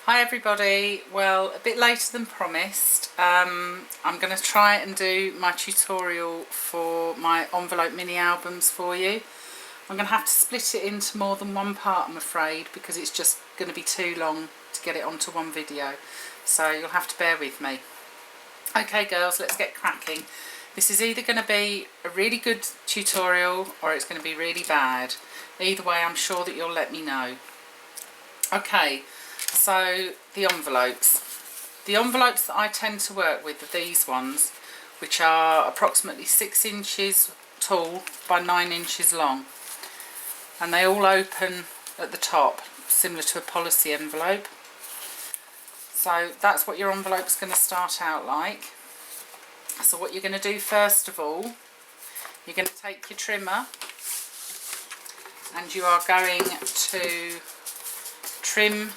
Hi everybody, well a bit later than promised. I'm going to try and do my tutorial for my envelope mini albums for you. I'm going to have to split it into more than one part, I'm afraid, because it's just going to be too long to get it onto one video, so you'll have to bear with me. Okay girls, let's get cracking. This is either going to be a really good tutorial or it's going to be really bad. Either way, I'm sure that you'll let me know. Okay, so the envelopes. The envelopes that I tend to work with are these ones, which are approximately 6 inches tall by 9 inches long. And they all open at the top, similar to a policy envelope. So that's what your envelope's going to start out like. So what you're going to do first of all, you're going to take your trimmer and you are going to trim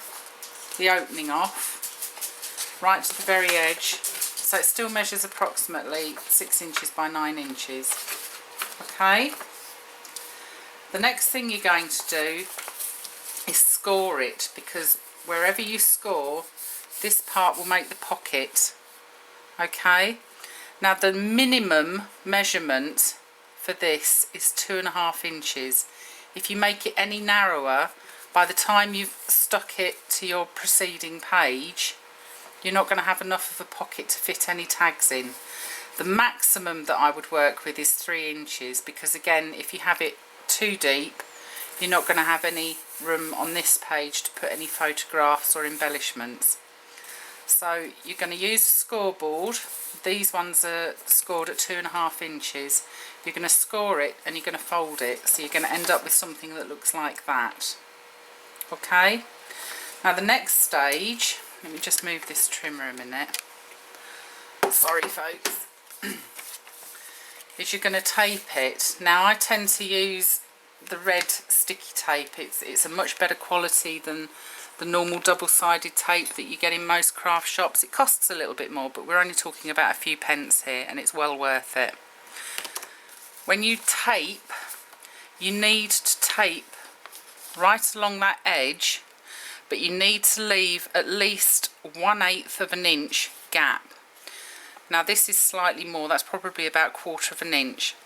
the opening off right to the very edge, so it still measures approximately 6 inches by 9 inches. Okay, the next thing you're going to do is score it, because wherever you score, this part will make the pocket. Okay, now the minimum measurement for this is 2.5 inches. If you make it any narrower, by the time you've stuck it to your preceding page, you're not going to have enough of a pocket to fit any tags in. The maximum that I would work with is 3 inches, because again, if you have it too deep, you're not going to have any room on this page to put any photographs or embellishments. So you're going to use a scoreboard. These ones are scored at 2.5 inches. You're going to score it and you're going to fold it, so you're going to end up with something that looks like that. Okay, now the next stage, let me just move this trimmer a minute, sorry folks, is you're going to tape it. Now I tend to use the red sticky tape. It's a much better quality than the normal double-sided tape that you get in most craft shops. It costs a little bit more, but we're only talking about a few pence here, and it's well worth it. When you tape, you need to tape right along that edge, but you need to leave at least 1/8 of an inch gap. Now this is slightly more, that's probably about 1/4 of an inch,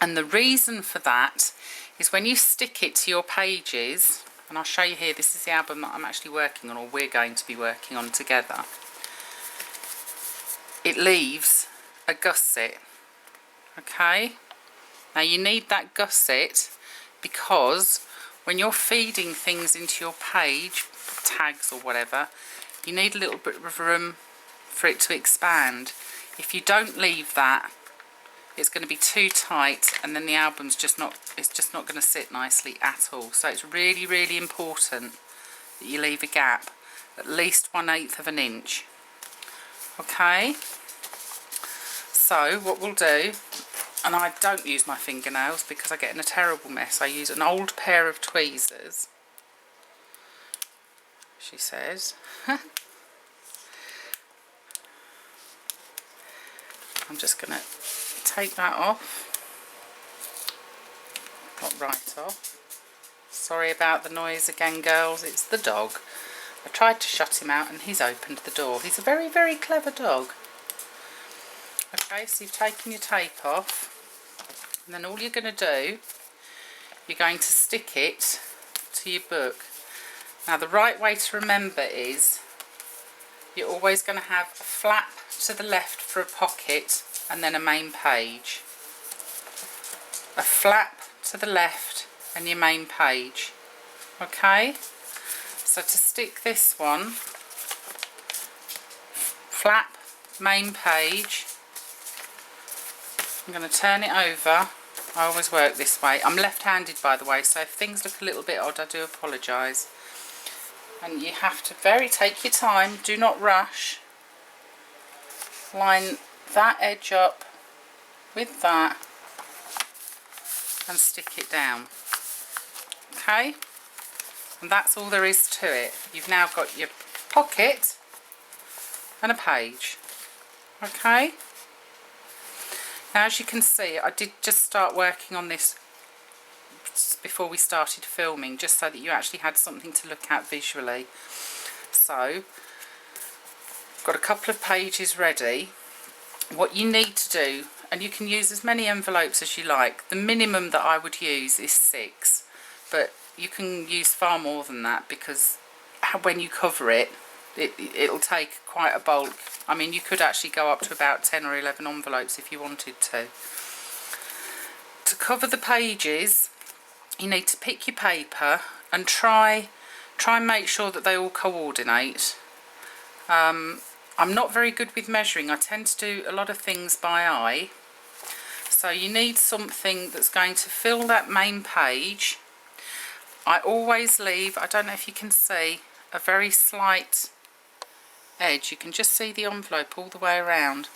and the reason for that is when you stick it to your pages, and I'll show you here, this is the album that I'm actually working on, or we're going to be working on together, it leaves a gusset. Okay, now you need that gusset because when you're feeding things into your page, tags or whatever, you need a little bit of room for it to expand. If you don't leave that, it's going to be too tight, and then the album's just not, it's just not going to sit nicely at all. So it's really, really important that you leave a gap, at least 1/8 of an inch. Okay, so what we'll do, and I don't use my fingernails because I get in a terrible mess. I use an old pair of tweezers, she says. I'm just going to take that off. Not right off. Sorry about the noise again, girls. It's the dog. I tried to shut him out and he's opened the door. He's a very, very clever dog. Okay, so you've taken your tape off. And then all you're going to do, you're going to stick it to your book. Now the right way to remember is you're always going to have a flap to the left for a pocket and then a main page. A flap to the left and your main page. Okay, so to stick this one, flap, main page. I'm going to turn it over. I always work this way. I'm left-handed, by the way, so if things look a little bit odd, I do apologise. And you have to take your time, do not rush. Line that edge up with that and stick it down. Okay? And that's all there is to it. You've now got your pocket and a page. Okay? Now, as you can see, I did just start working on this before we started filming, just so that you actually had something to look at visually. So I've got a couple of pages ready. What you need to do, and you can use as many envelopes as you like, the minimum that I would use is 6, but you can use far more than that, because when you cover it, it'll take quite a bulk. I mean, you could actually go up to about 10 or 11 envelopes if you wanted to. To cover the pages, you need to pick your paper and try and make sure that they all coordinate. I'm not very good with measuring. I tend to do a lot of things by eye. So you need something that's going to fill that main page. I always leave, I don't know if you can see, a very slight edge. You can just see the envelope all the way around.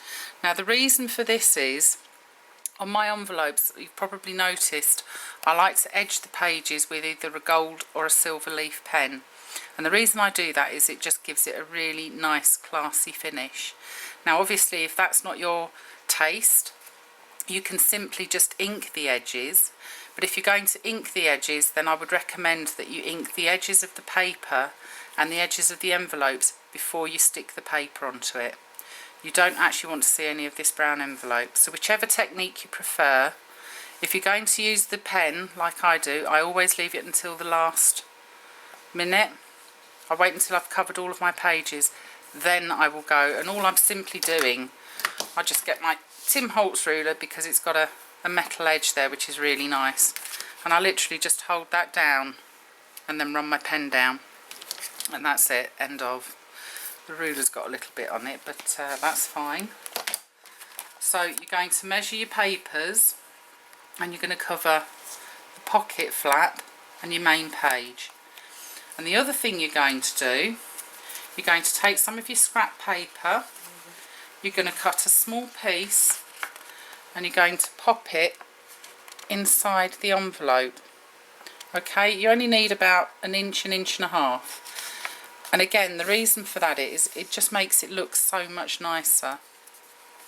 Now the reason for this is, on my envelopes, you've probably noticed, I like to edge the pages with either a gold or a silver leaf pen. And the reason I do that is it just gives it a really nice, classy finish. Now obviously, if that's not your taste, you can simply just ink the edges. But if you're going to ink the edges, then I would recommend that you ink the edges of the paper and the edges of the envelopes before you stick the paper onto it. You don't actually want to see any of this brown envelope. So whichever technique you prefer. If you're going to use the pen, like I do, I always leave it until the last minute. I wait until I've covered all of my pages, then I will go, and all I'm simply doing, I just get my Tim Holtz ruler, because it's got a metal edge there which is really nice, and I literally just hold that down and then run my pen down, and that's it, end of. The ruler's got a little bit on it, but that's fine. So you're going to measure your papers, and you're going to cover the pocket flap and your main page. And the other thing you're going to do, you're going to take some of your scrap paper, you're going to cut a small piece, and you're going to pop it inside the envelope. Okay, you only need about an inch and a half. And again, the reason for that is it just makes it look so much nicer.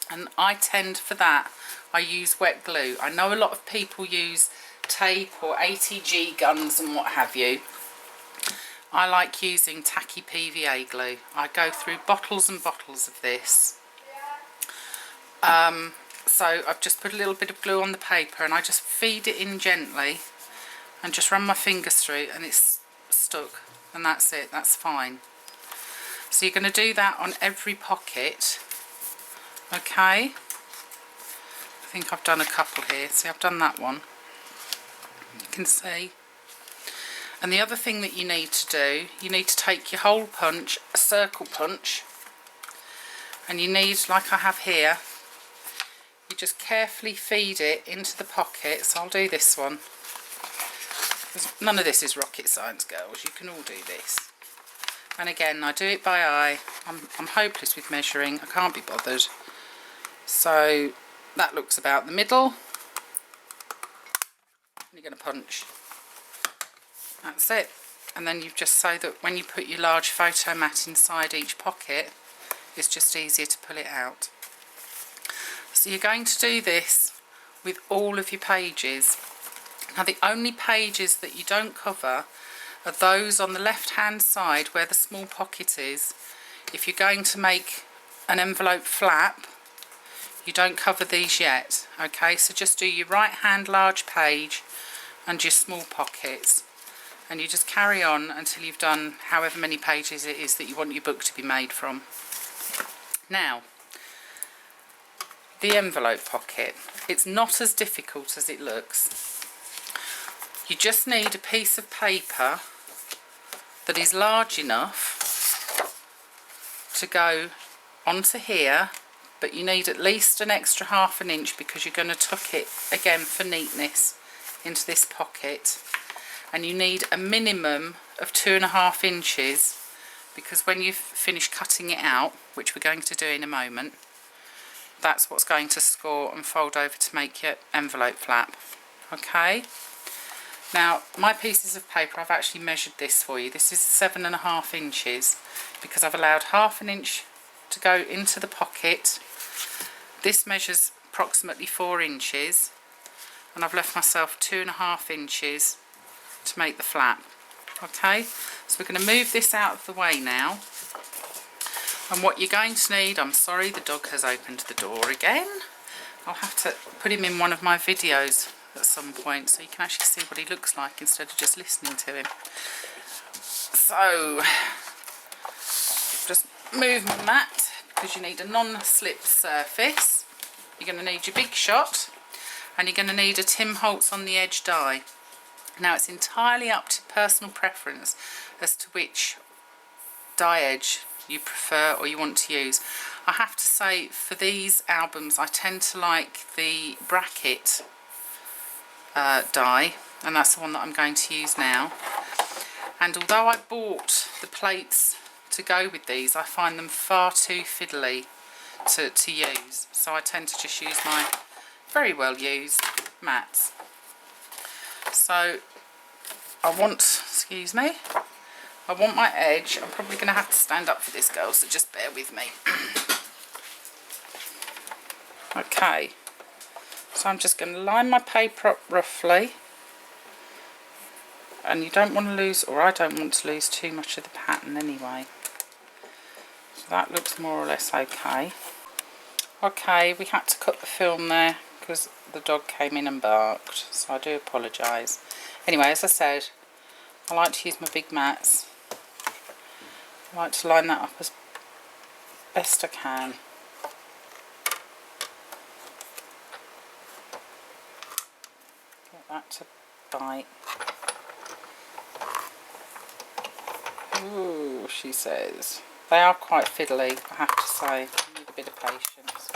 And I tend, for that, I use wet glue. I know a lot of people use tape or ATG guns and what have you. I like using tacky PVA glue. I go through bottles and bottles of this. So I've just put a little bit of glue on the paper, and I just feed it in gently and just run my fingers through, and it's stuck, and that's it, that's fine. So you're going to do that on every pocket. Okay, I think I've done a couple here. See, I've done that one, you can see. And the other thing that you need to do, you need to take your hole punch, a circle punch, and you need, like I have here, you just carefully feed it into the pocket. So I'll do this one. None of this is rocket science, girls. You can all do this. And again, I do it by eye. I'm hopeless with measuring. I can't be bothered. So that looks about the middle. You're going to punch. That's it. And then you've just, so that when you put your large photo mat inside each pocket, it's just easier to pull it out. So you're going to do this with all of your pages. Now the only pages that you don't cover are those on the left hand side where the small pocket is. If you're going to make an envelope flap, you don't cover these yet. Okay, so just do your right hand large page and your small pockets, and you just carry on until you've done however many pages it is that you want your book to be made from. Now, the envelope pocket, it's not as difficult as it looks. You just need a piece of paper that is large enough to go onto here, but you need at least an extra ½ inch, because you're going to tuck it again for neatness into this pocket. And you need a minimum of 2½ inches, because when you've finished cutting it out, which we're going to do in a moment, that's what's going to score and fold over to make your envelope flap. Okay, now my pieces of paper, I've actually measured this for you. This is 7½ inches, because I've allowed ½ inch to go into the pocket. This measures approximately 4 inches, and I've left myself 2½ inches to make the flap. Okay, so we're going to move this out of the way now. And what you're going to need, I'm sorry the dog has opened the door again. I'll have to put him in one of my videos at some point so you can actually see what he looks like instead of just listening to him. So, just move my mat because you need a non-slip surface. You're going to need your Big Shot and you're going to need a Tim Holtz on the edge die. Now it's entirely up to personal preference as to which die edge you prefer or you want to use. I have to say for these albums I tend to like the bracket die, and that's the one that I'm going to use now. And although I bought the plates to go with these, I find them far too fiddly to use, so I tend to just use my very well used mats. So I want, excuse me, I want my edge. I'm probably going to have to stand up for this, girl, so just bear with me. Okay, so I'm just going to line my paper up roughly, and you don't want to lose, or I don't want to lose too much of the pattern anyway. So that looks more or less okay. Okay, we had to cut the film there because the dog came in and barked, so I do apologise. Anyway, as I said, I like to use my big mats. I like to line that up as best I can. Get that to bite. Ooh, she says. They are quite fiddly, I have to say. You need a bit of patience.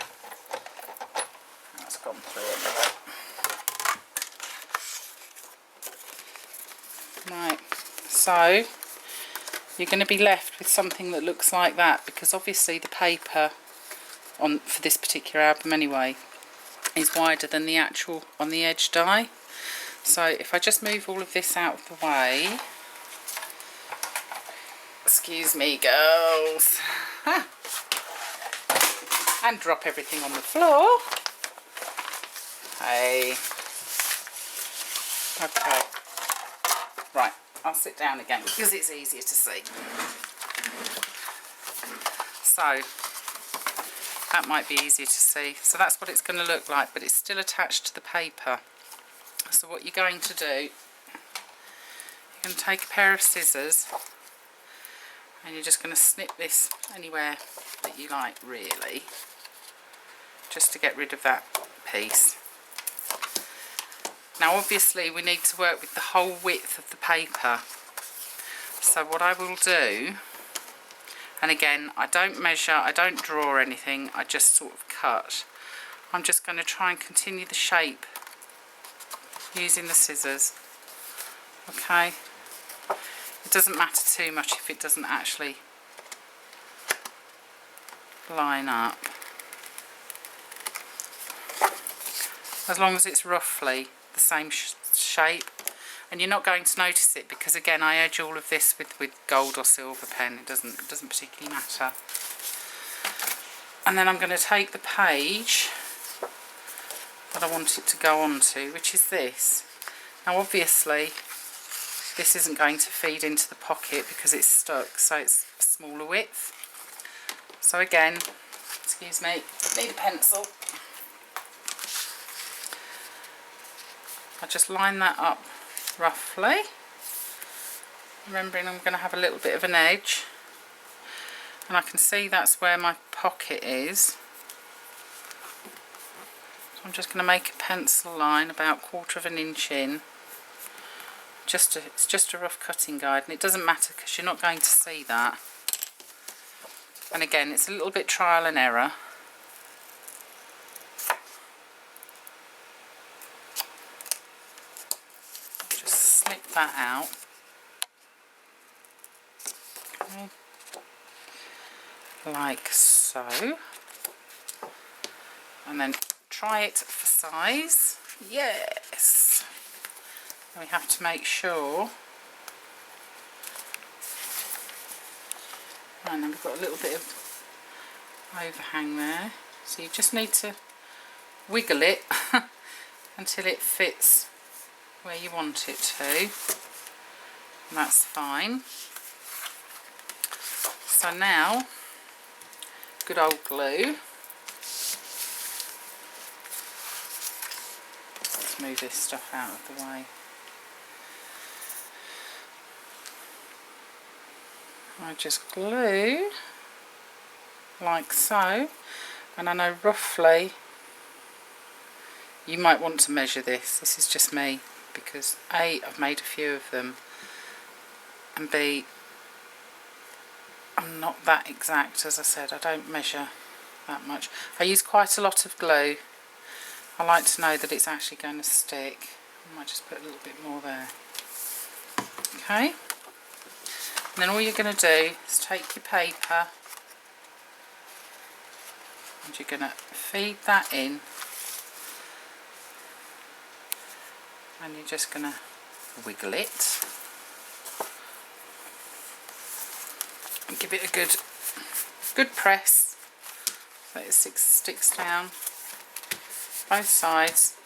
That's gone through a minute. Right, so you're going to be left with something that looks like that, because obviously the paper for this particular album anyway is wider than the actual on the edge die. So if I just move all of this out of the way, excuse me girls, and drop everything on the floor. Hey, okay, right, I'll sit down again because it's easier to see. So that might be easier to see. So that's what it's going to look like, but it's still attached to the paper. So what you're going to do, you're going to take a pair of scissors and you're just going to snip this anywhere that you like, really, just to get rid of that piece. Now obviously we need to work with the whole width of the paper, so what I will do, and again I don't measure, I don't draw anything, I just sort of cut. I'm just going to try and continue the shape using the scissors. Okay, it doesn't matter too much if it doesn't actually line up, as long as it's roughly the same shape. And you're not going to notice it because again I edge all of this with gold or silver pen. It doesn't particularly matter. And then I'm going to take the page that I want it to go onto, which is this. Now obviously this isn't going to feed into the pocket because it's stuck, so it's a smaller width. So again, excuse me, need a pencil. I just line that up roughly, remembering I'm going to have a little bit of an edge, and I can see that's where my pocket is. So I'm just going to make a pencil line about 1/4 of an inch in. It's just a rough cutting guide, and it doesn't matter because you're not going to see that. And again, it's a little bit trial and error. Just snip that out. Okay. Like so. And then try it for size. Yes. We have to make sure. And then we've got a little bit of overhang there. So you just need to wiggle it until it fits where you want it to. and that's fine. So now, good old glue. Let's move this stuff out of the way. I just glue like so, and I know roughly, you might want to measure this. This is just me, because A, I've made a few of them, and B, I'm not that exact. As I said, I don't measure that much. I use quite a lot of glue. I like to know that it's actually going to stick. I might just put a little bit more there. Okay. And then all you're going to do is take your paper and you're going to feed that in, and you're just going to wiggle it and give it a good press so it sticks down both sides.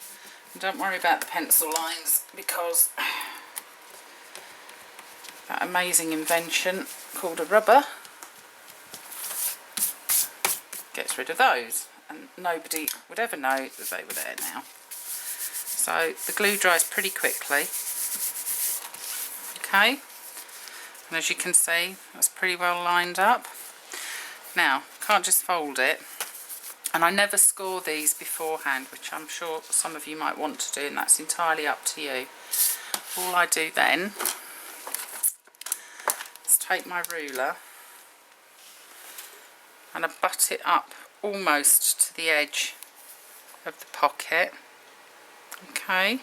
And don't worry about the pencil lines, because that amazing invention called a rubber gets rid of those, and nobody would ever know that they were there now. So the glue dries pretty quickly. Okay, and as you can see, that's pretty well lined up. Now, can't just fold it, and I never score these beforehand, which I'm sure some of you might want to do, and that's entirely up to you. All I do then is take my ruler and I butt it up almost to the edge of the pocket. Okay,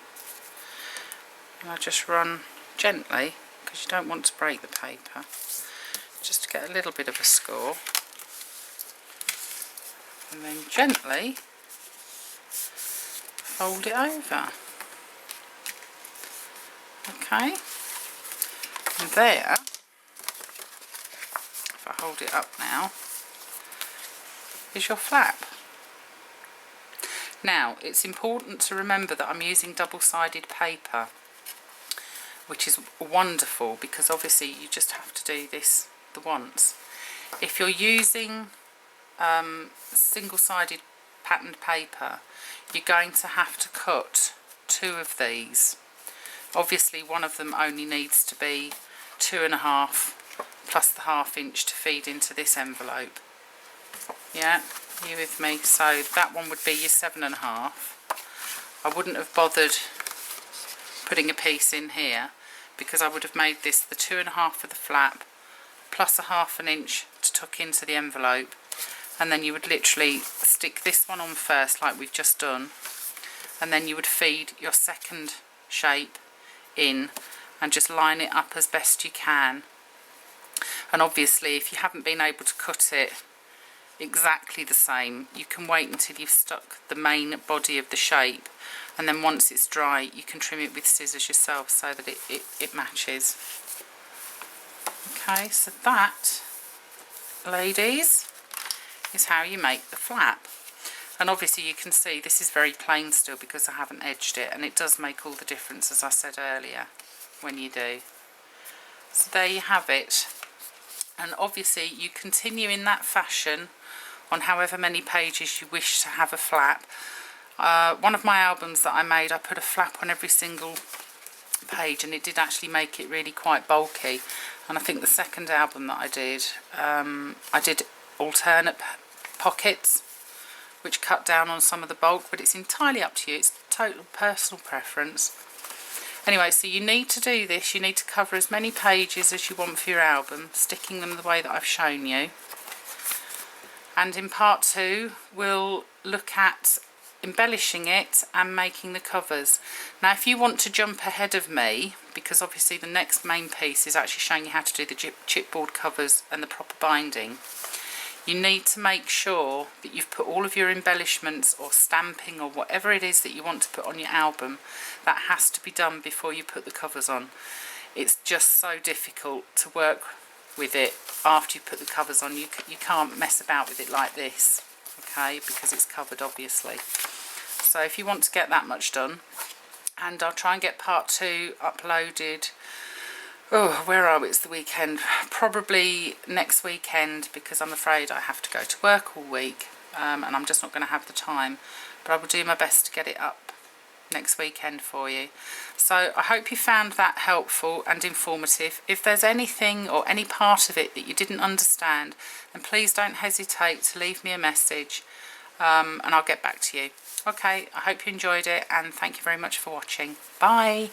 and I just run gently, because you don't want to break the paper, just to get a little bit of a score, and then gently fold it over. Okay, and there, if I hold it up now, is your flap. Now, it's important to remember that I'm using double-sided paper, which is wonderful, because obviously you just have to do this the once. If you're using single-sided patterned paper, you're going to have to cut 2 of these. Obviously one of them only needs to be 2.5 plus the 1/2 inch to feed into this envelope. Yeah, are you with me? So that one would be your 7.5. I wouldn't have bothered putting a piece in here, because I would have made this the 2.5 for the flap plus a 1/2 inch to tuck into the envelope, and then you would literally stick this one on first like we've just done, and then you would feed your second shape in and just line it up as best you can. And obviously if you haven't been able to cut it exactly the same, you can wait until you've stuck the main body of the shape, and then once it's dry you can trim it with scissors yourself so that it matches. Okay, so that, ladies, is how you make the flap. And obviously you can see this is very plain still because I haven't edged it, and it does make all the difference, as I said earlier, when you do. So there you have it. And obviously you continue in that fashion on however many pages you wish to have a flap. One of my albums that I made, I put a flap on every single page, and it did actually make it really quite bulky. And I think the second album that I did alternate pockets, which cut down on some of the bulk, but it's entirely up to you. It's total personal preference. Anyway, so you need to do this. You need to cover as many pages as you want for your album, sticking them the way that I've shown you. And in part 2, we'll look at embellishing it and making the covers. Now, if you want to jump ahead of me, because obviously the next main piece is actually showing you how to do the chipboard covers and the proper binding, you need to make sure that you've put all of your embellishments or stamping or whatever it is that you want to put on your album. That has to be done before you put the covers on. It's just so difficult to work with it after you put the covers on. You can't mess about with it like this, okay, because it's covered obviously. So if you want to get that much done, and I'll try and get part 2 uploaded Oh, where are we? It's the weekend. Probably next weekend, because I'm afraid I have to go to work all week, and I'm just not going to have the time. But I will do my best to get it up next weekend for you. So I hope you found that helpful and informative. If there's anything or any part of it that you didn't understand, then please don't hesitate to leave me a message, and I'll get back to you. Okay, I hope you enjoyed it, and thank you very much for watching. Bye.